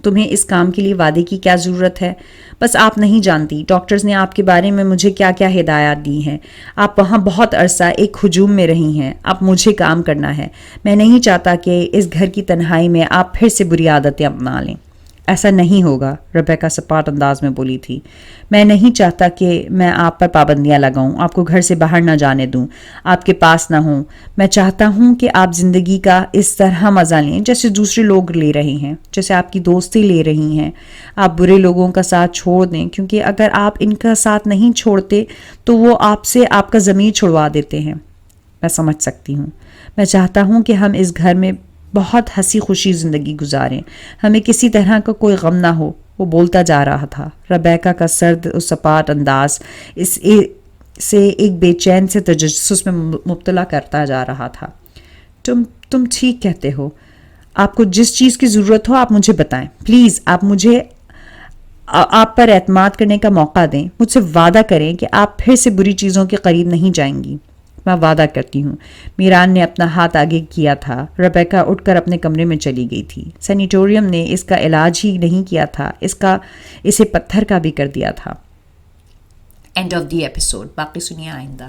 تمہیں اس کام کے لیے وعدے کی کیا ضرورت ہے؟ بس آپ نہیں جانتی ڈاکٹرز نے آپ کے بارے میں مجھے کیا کیا ہدایات دی ہیں۔ آپ وہاں بہت عرصہ ایک ہجوم میں رہی ہیں، اب مجھے کام کرنا ہے۔ میں نہیں چاہتا کہ اس گھر کی تنہائی میں آپ پھر سے بری عادتیں اپنا لیں۔ ایسا نہیں ہوگا، ریبیکا سپاٹ انداز میں بولی تھی۔ میں نہیں چاہتا کہ میں آپ پر پابندیاں لگاؤں، آپ کو گھر سے باہر نہ جانے دوں، آپ کے پاس نہ ہوں۔ میں چاہتا ہوں کہ آپ زندگی کا اس طرح مزہ لیں جیسے دوسرے لوگ لے رہے ہیں، جیسے آپ کی دوستی لے رہی ہیں۔ آپ برے لوگوں کا ساتھ چھوڑ دیں، کیونکہ اگر آپ ان کا ساتھ نہیں چھوڑتے تو وہ آپ سے آپ کا ضمیر چھڑوا دیتے ہیں۔ میں سمجھ سکتی ہوں۔ میں چاہتا ہوں کہ ہم اس گھر میں بہت ہنسی خوشی زندگی گزاریں، ہمیں کسی طرح کا کوئی غم نہ ہو۔ وہ بولتا جا رہا تھا۔ ریبیکا کا سرد اور سپاٹ انداز سے ایک بے چین سے تجسس میں مبتلا کرتا جا رہا تھا۔ تم ٹھیک کہتے ہو، آپ کو جس چیز کی ضرورت ہو آپ مجھے بتائیں، پلیز آپ مجھے آپ پر اعتماد کرنے کا موقع دیں۔ مجھ سے وعدہ کریں کہ آپ پھر سے بری چیزوں کے قریب نہیں جائیں گی۔ میں وعدہ کرتی ہوں۔ میران نے اپنا ہاتھ آگے کیا تھا۔ ریبیکا اٹھ کر اپنے کمرے میں چلی گئی تھی۔ سینیٹوریم نے اس کا علاج ہی نہیں کیا تھا، اسے پتھر کا بھی کر دیا تھا۔ And of the episode. باقی سنیے آئندہ۔